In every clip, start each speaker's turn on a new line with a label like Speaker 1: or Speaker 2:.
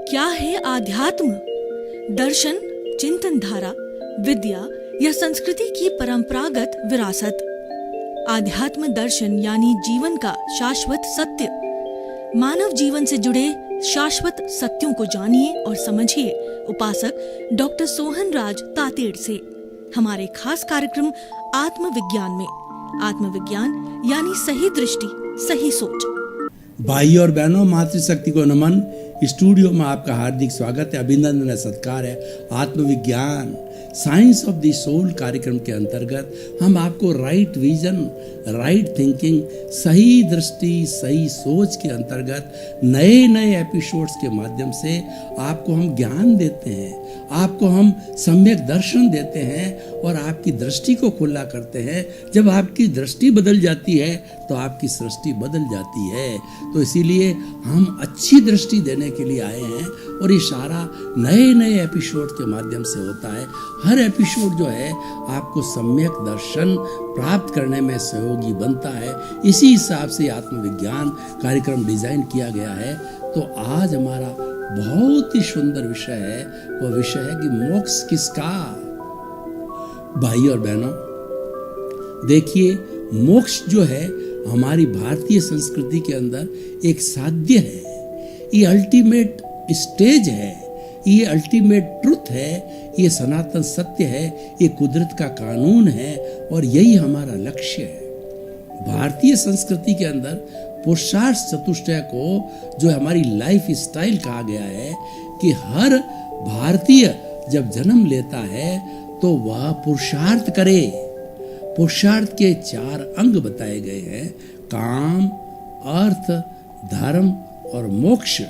Speaker 1: क्या है आध्यात्म? दर्शन, चिंतन धारा, विद्या या संस्कृति की परंपरागत विरासत। आध्यात्म दर्शन यानी जीवन का शाश्वत सत्य। मानव जीवन से जुड़े शाश्वत सत्यों को जानिए और समझिए उपासक डॉक्टर सोहन राज तातेड़ से हमारे खास कार्यक्रम आत्मविज्ञान में। आत्मविज्ञान यानी सही दृष्टि, सही सोच।
Speaker 2: भाई और बहनों, मातृशक्ति को नमन। स्टूडियो में आपका हार्दिक स्वागत है, अभिनंदन है, सत्कार है। आत्मविज्ञान साइंस ऑफ द सोल कार्यक्रम के अंतर्गत हम आपको राइट विजन, राइट थिंकिंग, सही दृष्टि, सही सोच के अंतर्गत नए नए एपिसोड्स के माध्यम से आपको हम ज्ञान देते हैं, आपको हम सम्यक दर्शन देते हैं और आपकी दृष्टि को खुला करते हैं। जब आपकी दृष्टि बदल जाती है तो आपकी सृष्टि बदल जाती है। तो इसीलिए हम अच्छी दृष्टि देने के लिए आए हैं और ये सारा नए नए एपिसोड के माध्यम से होता है। हर एपिसोड जो है आपको सम्यक दर्शन प्राप्त करने में सहयोगी बनता है। इसी हिसाब से आत्मविज्ञान कार्यक्रम डिजाइन किया गया है। तो आज हमारा बहुत ही सुंदर विषय है, वो विषय है कि मोक्ष किसका। भाई और बहनों, देखिए, मोक्ष जो है हमारी भारतीय संस्कृति के अंदर एक साध्य है, ये अल्टीमेट स्टेज है, ये अल्टीमेट ट्रुथ है, ये सनातन सत्य है, ये कुदरत का कानून है और यही हमारा लक्ष्य है। भारतीय संस्कृति के अंदर पुरुषार्थ चतुष्टय को जो हमारी लाइफ स्टाइल कहा गया है कि हर भारतीय जब जन्म लेता है तो वह पुरुषार्थ करे। पुरुषार्थ के 4 अंग बताए गए हैं, काम, अर्थ, धर्म और मोक्ष।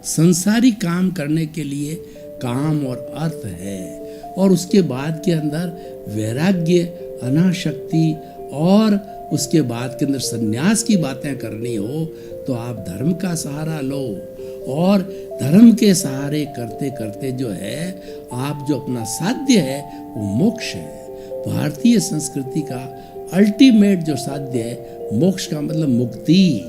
Speaker 2: संसारी काम करने के लिए काम और अर्थ है और उसके बाद के अंदर वैराग्य, अनासक्ति और उसके बाद के अंदर सन्यास की बातें करनी हो तो आप धर्म का सहारा लो और धर्म के सहारे करते करते जो है आप जो अपना साध्य है वो मोक्ष है। भारतीय संस्कृति का अल्टीमेट जो साध्य है, मोक्ष का मतलब मुक्ति,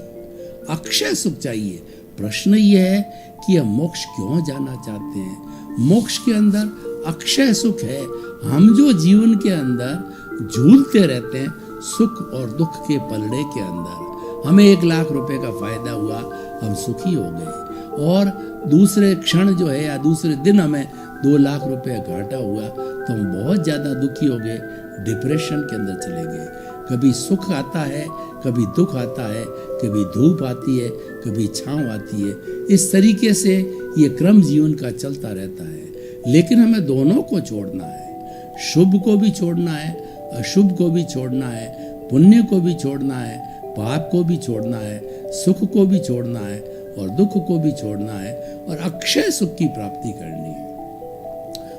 Speaker 2: अक्षय सुख चाहिए। प्रश्न ये है कि हम मोक्ष क्यों जाना चाहते हैं? मोक्ष के अंदर अक्षय सुख है। हम जो जीवन के अंदर झूलते रहते हैं सुख और दुख के पलड़े के अंदर, हमें 1 लाख रुपए का फायदा हुआ, हम सुखी हो गए और दूसरे क्षण जो है या दूसरे दिन हमें 2 लाख रुपए घाटा हुआ तो हम बहुत ज्यादा दुखी हो गए, डिप्रेशन के अंदर चले गए। कभी सुख आता है, कभी दुख आता है, कभी धूप आती है, कभी छांव आती है। इस तरीके से ये क्रम जीवन का चलता रहता है। लेकिन हमें दोनों को छोड़ना है, शुभ को भी छोड़ना है, अशुभ को भी छोड़ना है, पुण्य को भी छोड़ना है, पाप को भी छोड़ना है, सुख को भी छोड़ना है और दुख को भी छोड़ना है और अक्षय सुख की प्राप्ति करनी है।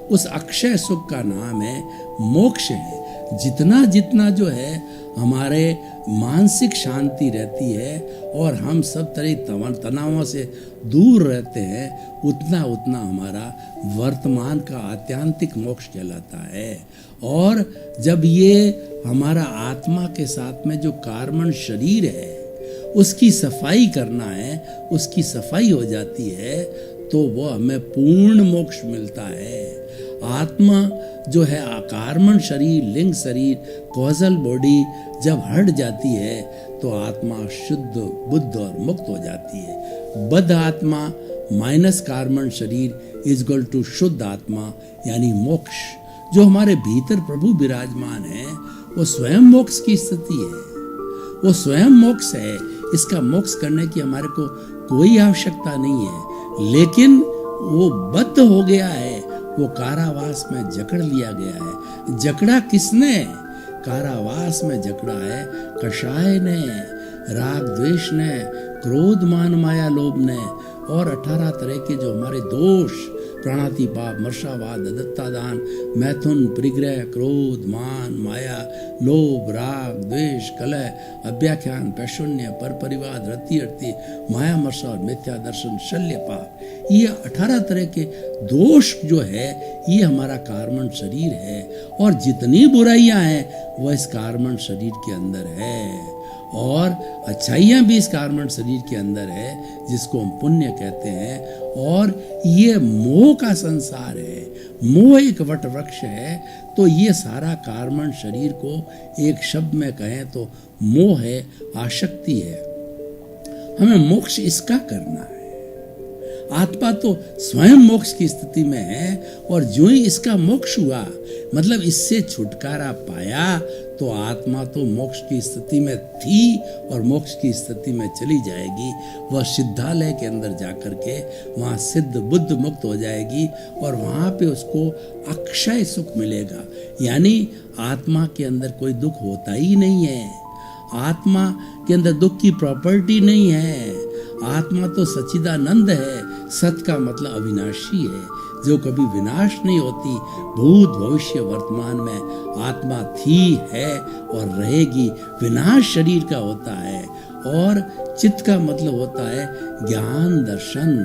Speaker 2: उस अक्षय सुख का नाम है मोक्ष है। जितना जितना जो है हमारे मानसिक शांति रहती है और हम सब तरह तनावों से दूर रहते हैं, उतना उतना हमारा वर्तमान का आत्यांतिक मोक्ष कहलाता है। और जब ये हमारा आत्मा के साथ में जो कार्बन शरीर है उसकी सफाई करना है, उसकी सफाई हो जाती है तो वो हमें पूर्ण मोक्ष मिलता है। आत्मा जो है कार्बन शरीर, लिंग शरीर, कॉजल बॉडी जब हट जाती है तो आत्मा शुद्ध, बुद्ध और मुक्त हो जाती है। बद्ध आत्मा माइनस कार्बन शरीर इज इक्वल टू शुद्ध आत्मा यानी मोक्ष। जो हमारे भीतर प्रभु विराजमान है वो स्वयं मोक्ष की स्थिति है, वो स्वयं मोक्ष है। इसका मोक्ष करने की हमारे को कोई आवश्यकता नहीं है, लेकिन वो बद्ध हो गया है, वो कारावास में जकड़ लिया गया है। जकड़ा किसने? कारावास में जकड़ा है कषाय ने, राग द्वेष ने, क्रोध मान माया लोभ ने और 18 तरह के जो हमारे दोष, प्राणातिपात, मर्षावाद, अदत्तादान, मैथुन, परिग्रह, क्रोध, मान, माया, लोभ, राग, द्वेष, कलह, अव्याख्यान, पैशून्य, परपरिवाद, रति अर्ति, माया, मर्षा और मिथ्या दर्शन, शल्य पाप, ये 18 तरह के दोष जो है ये हमारा कार्बन शरीर है और जितनी बुराइयां हैं वह इस कार्बन शरीर के अंदर है। और अच्छाइयाँ भी इस कार्बन शरीर के अंदर है जिसको हम पुण्य कहते हैं। और ये मोह का संसार है, मोह एक वट वृक्ष है। तो ये सारा कार्बन शरीर को एक शब्द में कहें तो मोह है, आसक्ति है। हमें मोक्ष इसका करना है। आत्मा तो स्वयं मोक्ष की स्थिति में है, और जो ही इसका मोक्ष हुआ, मतलब इससे छुटकारा पाया, तो आत्मा तो मोक्ष की स्थिति में थी और मोक्ष की स्थिति में चली जाएगी। वह सिद्धालय के अंदर जाकर के वहाँ सिद्ध बुद्ध मुक्त हो जाएगी, और वहाँ पे उसको अक्षय सुख मिलेगा। यानी आत्मा के अंदर कोई दुख होता ही नहीं है, आत्मा के अंदर दुख की प्रॉपर्टी नहीं है। आत्मा तो सच्चिदानंद है। सत का मतलब अविनाशी है, जो कभी विनाश नहीं होती। भूत भविष्य वर्तमान में आत्मा थी, है और रहेगी। विनाश शरीर का होता है। और चित्त का मतलब होता है ज्ञान दर्शन,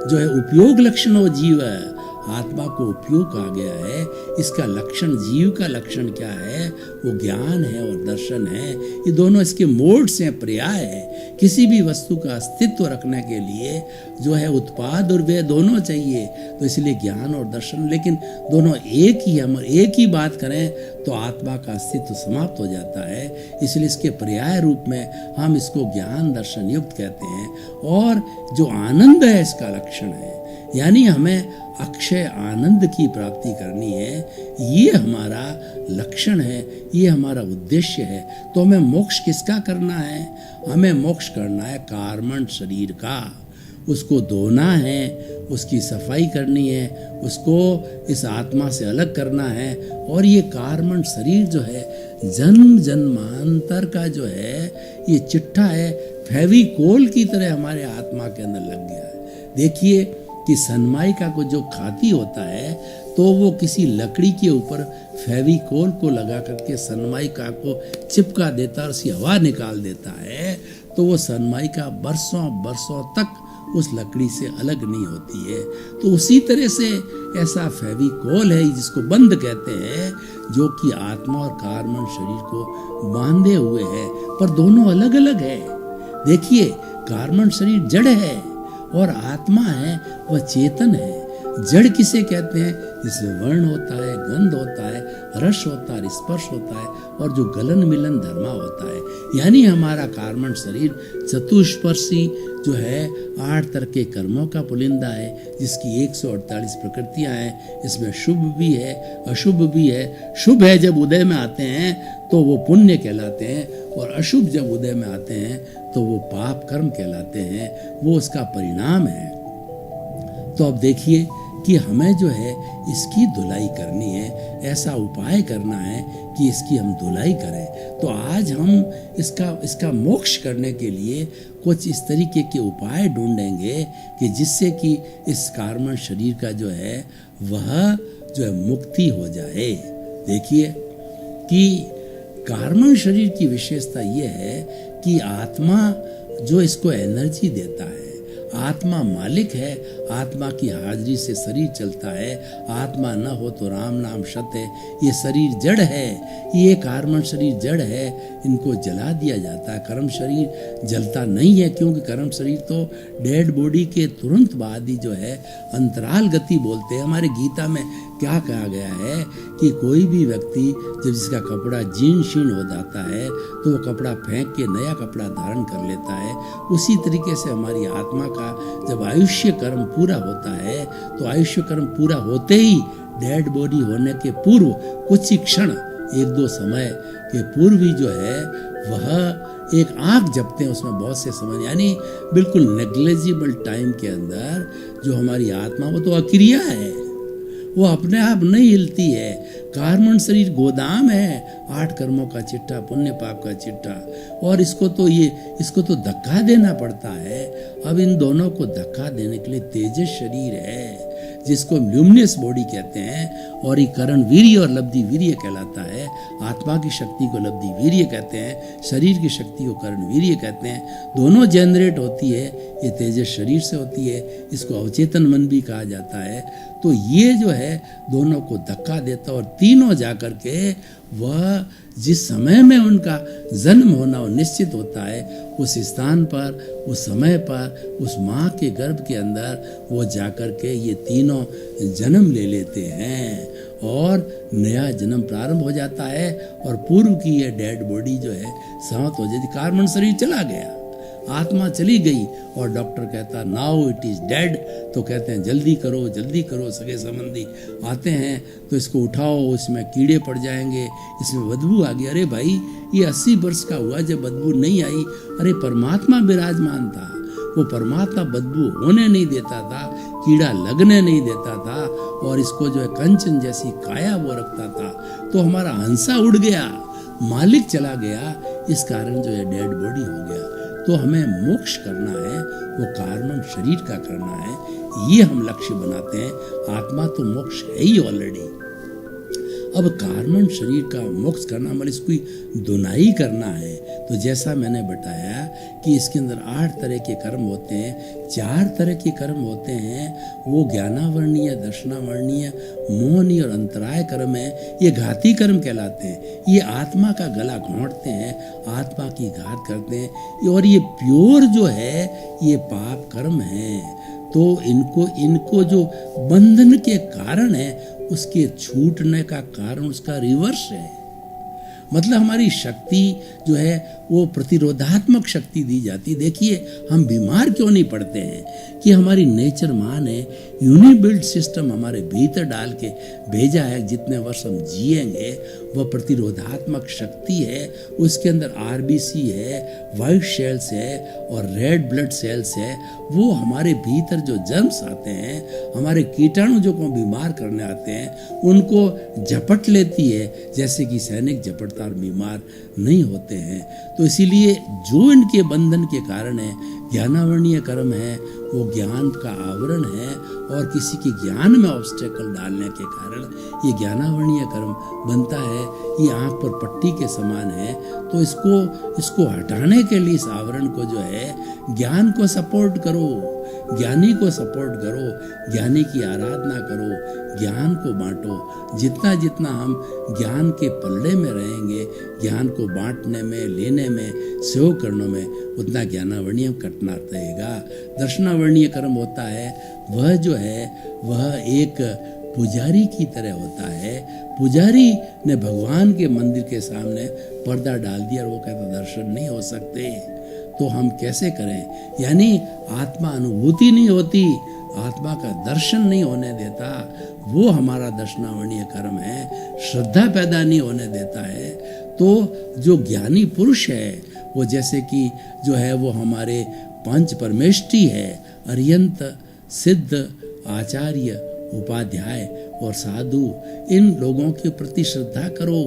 Speaker 2: जो है उपयोग लक्षण वो जीव है। आत्मा को उपयोग कहा गया है। इसका लक्षण, जीव का लक्षण क्या है? वो ज्ञान है और दर्शन है। ये दोनों इसके मोड्स हैं, पर्याय है। किसी भी वस्तु का अस्तित्व रखने के लिए जो है उत्पाद और व्यय दोनों चाहिए, तो इसलिए ज्ञान और दर्शन। लेकिन दोनों एक ही, हम एक ही बात करें तो आत्मा का अस्तित्व समाप्त हो जाता है। इसलिए इसके पर्याय रूप में हम इसको ज्ञान दर्शन युक्त कहते हैं। और जो आनंद है इसका लक्षण है, यानी हमें अक्षय आनंद की प्राप्ति करनी है। ये हमारा लक्षण है, ये हमारा उद्देश्य है। तो हमें मोक्ष किसका करना है? हमें मोक्ष करना है कार्बन शरीर का। उसको धोना है, उसकी सफाई करनी है, उसको इस आत्मा से अलग करना है। और ये कार्बन शरीर जो है जन्म जन्मांतर का जो है ये चिट्ठा है, फेविकोल की तरह हमारे आत्मा के अंदर लग गया है। देखिए कि सनमाइका को जो खाती होता है, तो वो किसी लकड़ी के ऊपर फेविकोल को लगा करके सनमाइका को चिपका देता है और उसकी हवा निकाल देता है, तो वो सनमाइका बरसों बरसों तक उस लकड़ी से अलग नहीं होती है। तो उसी तरह से ऐसा फेविकोल है जिसको बंध कहते हैं, जो कि आत्मा और कार्बन शरीर को बांधे हुए है, पर दोनों अलग अलग है। देखिए, कार्बन शरीर जड़ है और आत्मा है वह चेतन है। जड़ किसे कहते हैं? जिसमें वर्ण होता है, गंध होता है, रस होता है, स्पर्श होता है, और जो गलन मिलन धर्मा होता है। यानी हमारा कार्बन शरीर चतुष्पर्शी जो है 8 तरह के कर्मों का पुलिंदा है, जिसकी 148 प्रकृतियां हैं। इसमें शुभ भी है, अशुभ भी है। शुभ है जब उदय में आते हैं तो वो पुण्य कहलाते हैं, और अशुभ जब उदय में आते हैं तो वो पाप कर्म कहलाते हैं। वो उसका परिणाम है। तो अब देखिए कि हमें जो है इसकी धुलाई करनी है, ऐसा उपाय करना है कि इसकी हम धुलाई करें। तो आज हम इसका मोक्ष करने के लिए कुछ इस तरीके के उपाय ढूंढेंगे कि जिससे कि इस कार्बन शरीर का जो है वह जो है मुक्ति हो जाए। देखिए कि कार्बन शरीर की विशेषता यह है कि आत्मा जो इसको एनर्जी देता है, आत्मा मालिक है। आत्मा की हाजिरी से शरीर चलता है। आत्मा न हो तो राम नाम सत है। ये शरीर जड़ है, ये कार्बन शरीर जड़ है, इनको जला दिया जाता है। कर्म शरीर जलता नहीं है, क्योंकि कर्म शरीर तो डेड बॉडी के तुरंत बाद ही जो है अंतराल गति बोलते हैं। हमारे गीता में क्या कहा गया है कि कोई भी व्यक्ति जब जिसका कपड़ा जीर्ण शीर्ण हो जाता है तो वो कपड़ा फेंक के नया कपड़ा धारण कर लेता है। उसी तरीके से हमारी आत्मा का जब आयुष्य कर्म पूरा होता है, तो आयुष्य कर्म पूरा होते ही डेड बॉडी होने के पूर्व कुछ ही क्षण, 1-2 समय के पूर्व ही जो है वह एक आँख जपते हैं। उसमें बहुत से समय, यानी बिल्कुल नेग्लिजिबल टाइम के अंदर जो हमारी आत्मा, वो तो अक्रिया है, वो अपने आप नहीं हिलती है। कार्बन शरीर गोदाम है 8 कर्मों का चिट्ठा, पुण्य पाप का चिट्ठा, और इसको तो धक्का देना पड़ता है। अब इन दोनों को धक्का देने के लिए तेजस शरीर है, जिसको ल्यूमिनस बॉडी कहते हैं, और ये करण वीर्य और लब्धि वीर्य कहलाता है। आत्मा की शक्ति को लब्धि वीर्य कहते हैं, शरीर की शक्ति को करण वीर्य कहते हैं। दोनों जनरेट होती है, ये तेजस शरीर से होती है। इसको अवचेतन मन भी कहा जाता है। तो ये जो है दोनों को धक्का देता, और तीनों जाकर के वह जिस समय में उनका जन्म होना निश्चित होता है, उस स्थान पर, उस समय पर, उस माँ के गर्भ के अंदर वो जाकर के ये तीनों जन्म ले लेते हैं और नया जन्म प्रारंभ हो जाता है और पूर्व की ये डेड बॉडी जो है समाप्त हो जाती। कार्बन शरीर चला गया, आत्मा चली गई और डॉक्टर कहता नाउ इट इज डेड। तो कहते हैं जल्दी करो, सगे संबंधी आते हैं तो इसको उठाओ, इसमें कीड़े पड़ जाएंगे, इसमें बदबू आ गई। अरे भाई ये 80 वर्ष का हुआ जब बदबू नहीं आई। अरे परमात्मा विराजमान था, वो परमात्मा बदबू होने नहीं देता था, कीड़ा लगने नहीं देता था और इसको जो है कंचन जैसी काया वो रखता था। तो हमारा हंसा उड़ गया, मालिक चला गया, इस कारण जो है डेड बॉडी हो गया। तो हमें मोक्ष करना है, वो कार्बन शरीर का करना है, ये हम लक्ष्य बनाते हैं। आत्मा तो मोक्ष है ही ऑलरेडी। अब कार्बन शरीर का मोक्ष करना मतलब इसको दुनाई करना है। तो जैसा मैंने बताया कि इसके अंदर 8 तरह के कर्म होते हैं, 4 तरह के कर्म होते हैं, वो ज्ञानावर्णीय, दर्शनावर्णीय, मोहनीय और अंतराय कर्म है। ये घाती कर्म कहलाते हैं। ये आत्मा का गला घोंटते हैं, आत्मा की घात करते हैं और ये प्योर जो है ये पाप कर्म है। तो इनको जो बंधन के कारण है उसके छूटने का कारण उसका रिवर्स है। मतलब हमारी शक्ति जो है वो प्रतिरोधात्मक शक्ति दी जाती। देखिए हम बीमार क्यों नहीं पड़ते हैं कि हमारी नेचर माँ ने यूनिबिल्ट सिस्टम हमारे भीतर डाल के भेजा है। जितने वर्ष हम जिएंगे वह प्रतिरोधात्मक शक्ति है, उसके अंदर आरबीसी है, वाइट सेल्स है और रेड ब्लड सेल्स है। वो हमारे भीतर जो जर्म्स आते हैं, हमारे कीटाणु जो को बीमार करने आते हैं, उनको झपट लेती है, जैसे कि सैनिक झपटता और बीमार नहीं होते हैं। तो इसीलिए जो इनके बंधन के कारण है, ज्ञानावर्णीय कर्म है, वो ज्ञान का आवरण है और किसी के ज्ञान में ऑब्स्टेकल डालने के कारण ये ज्ञानावर्णीय कर्म बनता है। ये आँख पर पट्टी के समान है। तो इसको हटाने के लिए इस आवरण को जो है ज्ञान को सपोर्ट करो, ज्ञानी को सपोर्ट करो, ज्ञानी की आराधना करो, ज्ञान को बांटो। जितना जितना हम ज्ञान के पल्ले में रहेंगे, ज्ञान को बांटने में, लेने में, सहयोग करने में, उतना ज्ञानावर्णीय कटना रहेगा। दर्शनावर्णीय कर्म होता है वह जो है वह एक पुजारी की तरह होता है। पुजारी ने भगवान के मंदिर के सामने पर्दा डाल दिया और वो कहता दर्शन नहीं हो सकते। तो हम कैसे करें? यानी आत्मा अनुभूति नहीं होती, आत्मा का दर्शन नहीं होने देता, वो हमारा दर्शनावर्णीय कर्म है। श्रद्धा पैदा नहीं होने देता है। तो जो ज्ञानी पुरुष है वो जैसे कि जो है वो हमारे पंच परमेष्ठी है, अरियंत, सिद्ध, आचार्य, उपाध्याय और साधु, इन लोगों के प्रति श्रद्धा करो।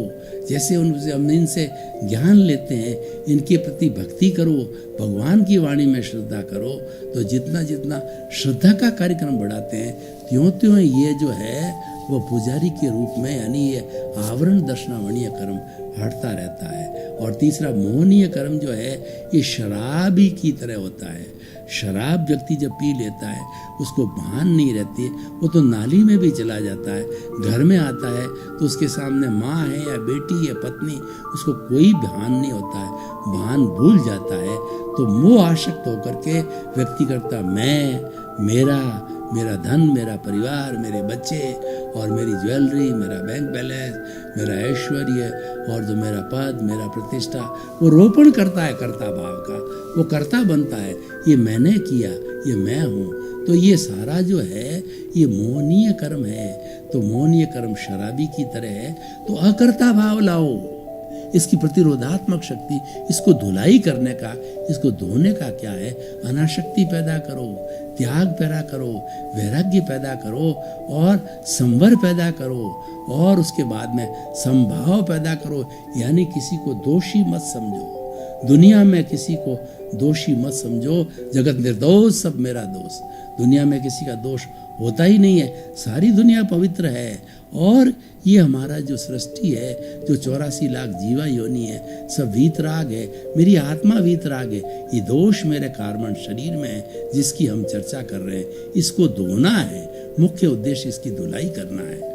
Speaker 2: जैसे उनसे हम इनसे ज्ञान लेते हैं, इनके प्रति भक्ति करो, भगवान की वाणी में श्रद्धा करो। तो जितना जितना श्रद्धा का कार्यक्रम बढ़ाते हैं त्यों त्यों ये जो है वो पुजारी के रूप में, यानी ये आवरण दर्शनावर्णीय कर्म हटता रहता है। और तीसरा मोहनीय कर्म जो है ये शराबी की तरह होता है। शराब व्यक्ति जब पी लेता है उसको भान नहीं रहती, वो तो नाली में भी चला जाता है। घर में आता है तो उसके सामने माँ है या बेटी या पत्नी, उसको कोई भान नहीं होता है, भान भूल जाता है। तो मोह आसक्त होकर के व्यक्ति करता मैं, मेरा धन, मेरा परिवार, मेरे बच्चे और मेरी ज्वेलरी, मेरा बैंक बैलेंस, मेरा ऐश्वर्य और जो मेरा पद, मेरा प्रतिष्ठा, वो रोपण करता है कर्ता भाव का, वो कर्ता बनता है। ये मैंने किया, ये मैं हूँ। तो ये सारा जो है ये मोहनीय कर्म है। तो मोहनीय कर्म शराबी की तरह है। तो अकर्ता भाव लाओ, इसकी प्रतिरोधात्मक शक्ति, इसको धुलाई करने का, इसको धोने का क्या है? अनाशक्ति पैदा करो, त्याग पैदा करो, वैराग्य पैदा करो और संवर पैदा करो और उसके बाद में संभाव पैदा करो। यानी किसी को दोषी मत समझो, दुनिया में किसी को दोषी मत समझो। जगत निर्दोष, सब मेरा दोष। दुनिया में किसी का दोष होता ही नहीं है, सारी दुनिया पवित्र है। और ये हमारा जो सृष्टि है, जो 84 लाख जीवा योनि है, सब वीतराग है, मेरी आत्मा वीतराग है। ये दोष मेरे कार्बन शरीर में है जिसकी हम चर्चा कर रहे हैं, इसको धोना है। मुख्य उद्देश्य इसकी धुलाई करना है।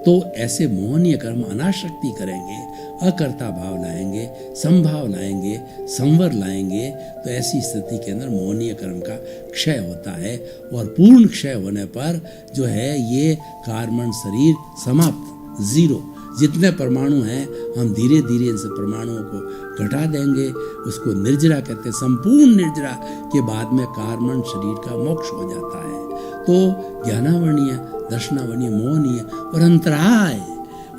Speaker 2: तो ऐसे मोहनीय कर्म अनाशक्ति करेंगे, अकर्ता भाव लाएंगे, संभाव लाएंगे, संवर लाएंगे, तो ऐसी स्थिति के अंदर मोहनीय कर्म का क्षय होता है और पूर्ण क्षय होने पर जो है ये कार्बन शरीर समाप्त, जीरो। जितने परमाणु हैं हम धीरे धीरे इन सब परमाणुओं को घटा देंगे, उसको निर्जरा कहते हैं। संपूर्ण निर्जरा के बाद में कार्बन शरीर का मोक्ष हो जाता है। तो ज्ञानावर्णीय, दर्शनावर्णीय, मोहनीय और अंतराय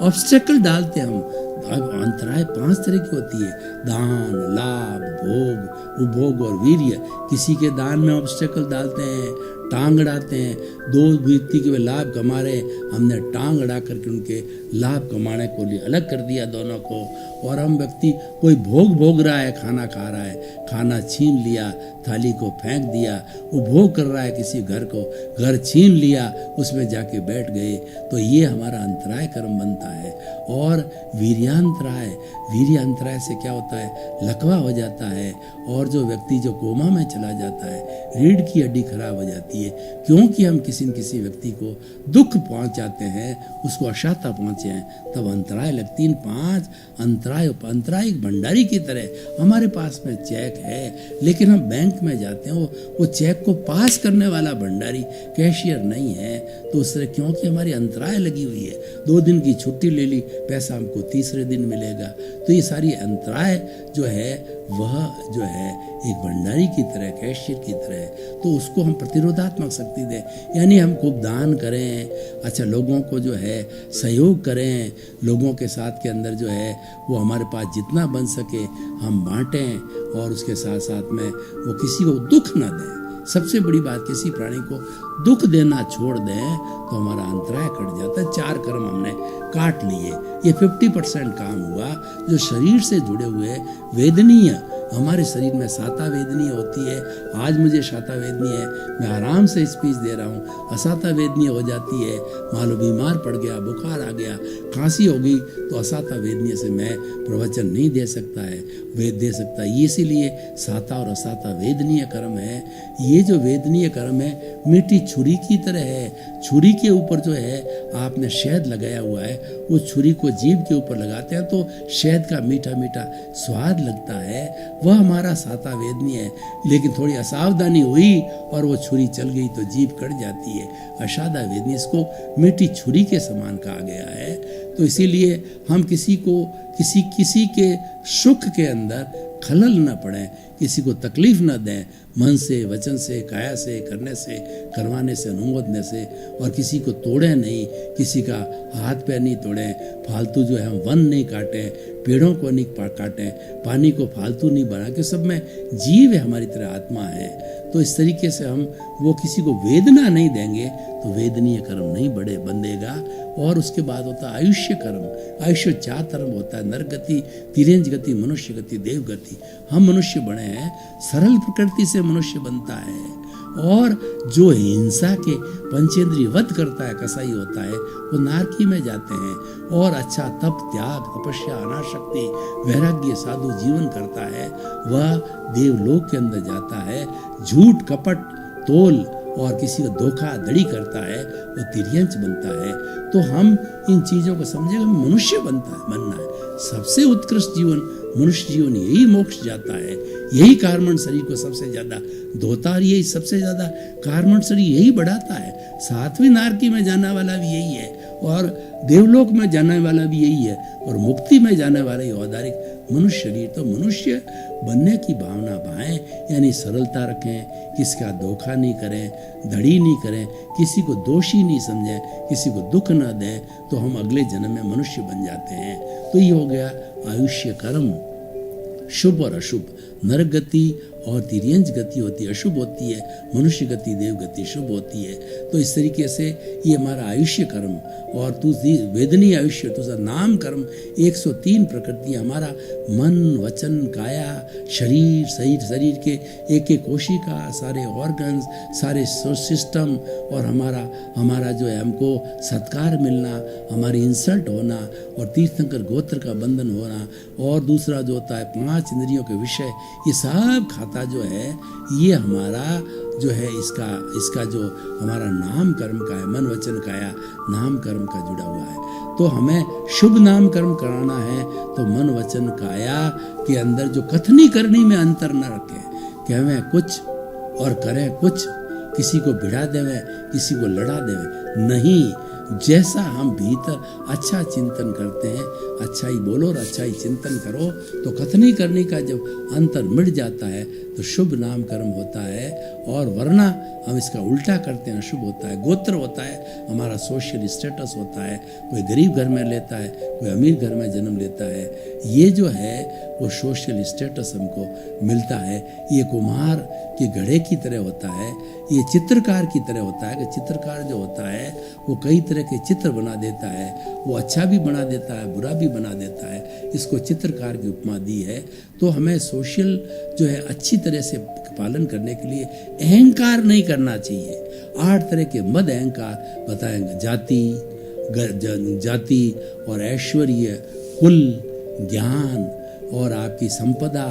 Speaker 2: ऑब्स्टेकल डालते हम। अंतराय 5 तरह की होती है, दान, लाभ, भोग, उपभोग और वीर्य। किसी के दान में ऑब्स्टेकल डालते हैं, टांग अड़ाते हैं। 2 व्यक्ति के वे लाभ कमा रहे, हमने टांग अड़ा करके उनके लाभ कमाने को लिए अलग कर दिया दोनों को। और हम व्यक्ति कोई भोग रहा है, खाना खा रहा है, खाना छीन लिया, थाली को फेंक दिया। उपभोग कर रहा है किसी घर को, घर छीन लिया, उसमें जाके बैठ गए, तो ये हमारा अंतराय कर्म बनता है। और वीर्यांतराय, वीर्यांतराय से क्या होता है, लकवा हो जाता है। और जो व्यक्ति जो कोमा में चला जाता है, रीढ़ की हड्डी खराब हो जाती है, क्योंकि हम किसी न किसी व्यक्ति को दुख पहुंचाते हैं, उसको अशांता पहुंचे हैं, तब अंतराय लगती है। 5 अंतराय एक भंडारी की तरह। हमारे पास में चेक है, लेकिन हम बैंक में जाते हैं, वो चेक को पास करने वाला भंडारी, कैशियर नहीं है। तो उस तरह क्योंकि हमारी अंतराय लगी हुई है, 2 दिन की छुट्टी ले ली, पैसा हमको तीसरे दिन मिलेगा। तो ये सारी अंतराय जो है वह जो है एक भंडारी की तरह, कैशियर की तरह। तो उसको हम प्रतिरोधात्मक शक्ति दें, यानी हम खूब दान करें, अच्छा लोगों को जो है सहयोग करें, लोगों के साथ के अंदर जो है वो हमारे पास जितना बन सके हम बांटें, और उसके साथ साथ में वो किसी को दुख ना दें। सबसे बड़ी बात, किसी प्राणी को दुख देना छोड़ दें तो हमारा अंतराय कट जाता है। 4 कर्म हमने काट लिए, ये 50% काम हुआ। जो शरीर से जुड़े हुए वेदनीय, हमारे शरीर में साता वेदनीय होती है। आज मुझे शाता वेदनीय है, मैं आराम से स्पीच दे रहा हूँ। असाता वेदनीय हो जाती है, मान लो बीमार पड़ गया, बुखार आ गया, खांसी हो गई, तो असाता वेदनीय से मैं प्रवचन नहीं दे सकता है, वेद दे सकता है। इसीलिए साता और असाता वेदनीय कर्म है। ये जो वेदनीय कर्म है मीठी छुरी की तरह है। छुरी के ऊपर जो है आपने शहद लगाया हुआ है, वो छुरी को जीभ के ऊपर लगाते हैं तो शहद का मीठा मीठा स्वाद लगता है, वह हमारा साता वेदनीय है। लेकिन थोड़ी असावधानी हुई और वो छुरी चल गई तो जीभ कट जाती है, असादा वेदनीय। इसको मीठी छुरी के समान कहा गया है। तो इसीलिए हम किसी के सुख के अंदर खलल न पड़े, किसी को तकलीफ न दें, मन से, वचन से, काया से, करने से, करवाने से, अनुमोदने से, और किसी को तोड़े नहीं, किसी का हाथ पैर नहीं तोड़ें, फालतू जो है हम वन नहीं काटें, पेड़ों को नहीं काटें, पानी को फालतू नहीं बना के, सब में जीव है, हमारी तरह आत्मा है। तो इस तरीके से हम वो किसी को वेदना नहीं देंगे तो वेदनीय कर्म नहीं बंधेगा। और उसके बाद होता है आयुष्य कर्म। आयुष्य 4 तरह होता है, नर गति, तिर्यंज गति, मनुष्य गति, देव गति। हम मनुष्य बने हैं, सरल प्रकृति से मनुष्य बनता है। और जो हिंसा के पंचेंद्रिय वध करता है, कसाई होता है, वो नारकी में जाते हैं। और अच्छा तप, त्याग, तपस्या, अनाशक्ति, वैराग्य, साधु जीवन करता है, वह देवलोक के अंदर जाता है। झूठ, कपट, तोल और किसी को धोखाधड़ी करता है, वो तिर्यंच बनता है। तो हम इन चीज़ों को समझेंगे, मनुष्य बनना है। सबसे उत्कृष्ट जीवन मनुष्य जीवन, यही मोक्ष जाता है, यही कार्बन शरीर को सबसे ज्यादा धोता, और यही सबसे ज्यादा कार्बन शरीर यही बढ़ाता है। 7वीं नारकी में जाने वाला भी यही है, और देवलोक में जाने वाला भी यही है, और मुक्ति में जाने वाला ही औदारिक मनुष्य शरीर। तो मनुष्य बनने की भावना भाएं, यानी सरलता रखें, किसका धोखा नहीं करें, धड़ी नहीं करें, किसी को दोषी नहीं समझें, किसी को दुख न दें, तो हम अगले जन्म में मनुष्य बन जाते हैं। तो ये हो गया आयुष्य कर्म। शुभ और अशुभ, नर गति और तिर्यंज गति होती है, अशुभ होती है, मनुष्य गति, देव गति शुभ होती है। तो इस तरीके से ये हमारा आयुष्य कर्म, और वेदनीय आयुष्य, तो नाम कर्म 103 प्रकृति, हमारा मन, वचन, काया, शरीर के एक एक कोशिका, सारे ऑर्गन्स, सारे सिस्टम, और हमारा जो है हमको सत्कार मिलना, हमारी इंसल्ट होना, और तीर्थंकर गोत्र का बंधन होना, और दूसरा जो होता है 5 इंद्रियों के विषय, ये सब खाता माता जो है ये हमारा जो है इसका जो हमारा नाम कर्म का है, मन वचन काया नाम कर्म का जुड़ा हुआ है। तो हमें शुभ नाम कर्म कराना है तो मन वचन काया के अंदर जो कथनी करनी में अंतर न रखें, कहवें कुछ और करें कुछ, किसी को भिड़ा देवे किसी को लड़ा देवे नहीं। जैसा हम भीतर अच्छा चिंतन करते हैं, अच्छा ही बोलो और अच्छा ही चिंतन करो, तो कथनी करने का जब अंतर मिट जाता है तो शुभ नाम कर्म होता है। और वरना हम इसका उल्टा करते हैं, अशुभ होता है। गोत्र होता है, हमारा सोशल स्टेटस होता है, कोई गरीब घर में लेता है, कोई अमीर घर में जन्म लेता है। ये जो है वो सोशल स्टेटस हमको मिलता है। ये कुम्हार के घड़े की तरह होता है, ये चित्रकार की तरह होता है कि चित्रकार जो होता है वो कई तरह के चित्र बना देता है, वो अच्छा भी बना देता है बुरा भी बना देता है, इसको चित्रकार की उपमा दी है। तो हमें सोशल जो है अच्छी तरह से पालन करने के लिए अहंकार नहीं करना चाहिए। 8 तरह के मद अहंकार बताएंगे, जाति और ऐश्वर्य, कुल, ज्ञान और आपकी संपदा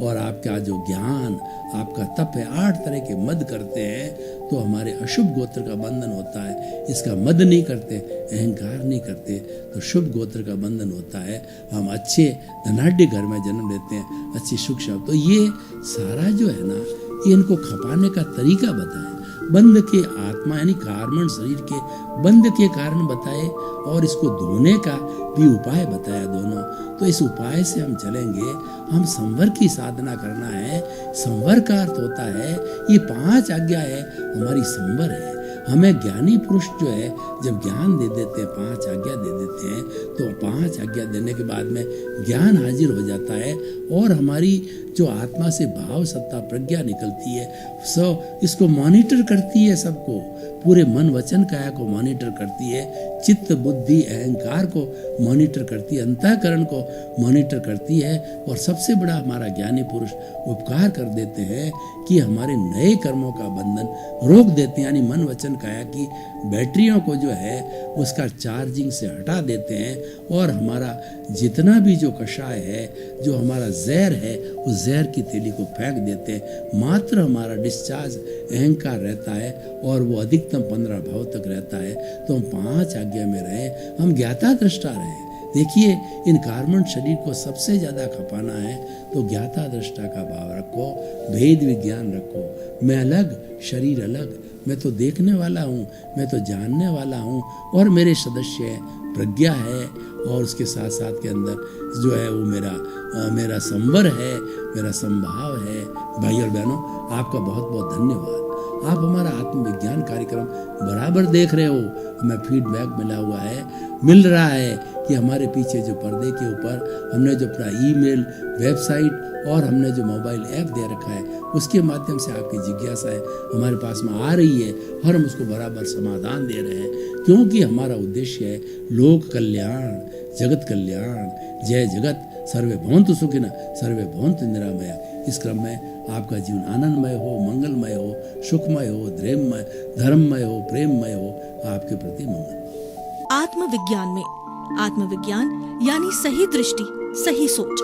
Speaker 2: और आपका जो ज्ञान, आपका तप है। 8 तरह के मद करते हैं तो हमारे अशुभ गोत्र का बंधन होता है। इसका मद नहीं करते, अहंकार नहीं करते तो शुभ गोत्र का बंधन होता है। हम अच्छे धनाढ्य घर में जन्म लेते हैं, अच्छी शिक्षा। तो ये सारा जो है ना, ये इनको खपाने का तरीका बताए। बंध के आत्मा यानी कार्मण शरीर के बंध के कारण बताए और इसको धोने का भी उपाय बताया दोनों। तो इस उपाय से हम चलेंगे। हम संवर की साधना करना है। संवर का अर्थ होता है ये 5 आज्ञा है, हमारी संवर है। हमें ज्ञानी पुरुष जो है जब ज्ञान दे देते हैं, 5 आज्ञा दे देते हैं, तो 5 आज्ञा देने के बाद में ज्ञान हाजिर हो जाता है और हमारी जो आत्मा से भाव सत्ता प्रज्ञा निकलती है, इसको मॉनिटर करती है, सबको पूरे मन वचन काया को मॉनिटर करती है, चित्त बुद्धि अहंकार को मॉनिटर करती है, अंतःकरण को मॉनिटर करती है। और सबसे बड़ा हमारा ज्ञानी पुरुष उपकार कर देते हैं कि हमारे नए कर्मों का बंधन रोक देते हैं, यानी मन वचन काया की बैटरियों को जो है उसका चार्जिंग से हटा देते हैं और हमारा जितना भी जो कषाय है, जो हमारा जहर है, उस जहर की थैली को फेंक देते हैं। मात्र हमारा डिस्चार्ज अहंकार रहता है और वो अधिकतम 15 भाव तक रहता है। तो हम 5 आज्ञा में रहें, हम ज्ञाता दृष्टा रहें। देखिए, इन कार्मण शरीर को सबसे ज्यादा खपाना है तो ज्ञाता दृष्टा का भाव रखो, भेद विज्ञान रखो। मैं अलग, शरीर अलग, मैं तो देखने वाला हूँ, मैं तो जानने वाला हूँ और मेरे सदस्य हैं, प्रज्ञा है और उसके साथ साथ के अंदर जो है वो मेरा संवर है, मेरा संभाव है। भाई और बहनों, आपका बहुत बहुत धन्यवाद। आप हमारा आत्मविज्ञान कार्यक्रम बराबर देख रहे हो, हमें फीडबैक मिल रहा है कि हमारे पीछे जो पर्दे के ऊपर हमने जो अपना ईमेल, वेबसाइट और हमने जो मोबाइल ऐप दे रखा है, उसके माध्यम से आपकी जिज्ञासाएं हमारे पास में आ रही है और हम उसको बराबर समाधान दे रहे हैं, क्योंकि हमारा उद्देश्य है लोक कल्याण, जगत कल्याण। जय जगत सर्वे भवन्तु सुखिनः सर्वे भवन्तु निरामया। इस क्रम में आपका जीवन आनंदमय हो, मंगलमय हो, सुखमय हो, धर्ममय हो, प्रेममय हो। आपके प्रति मंगल।
Speaker 1: आत्मविज्ञान में आत्मविज्ञान यानी सही दृष्टि, सही सोच।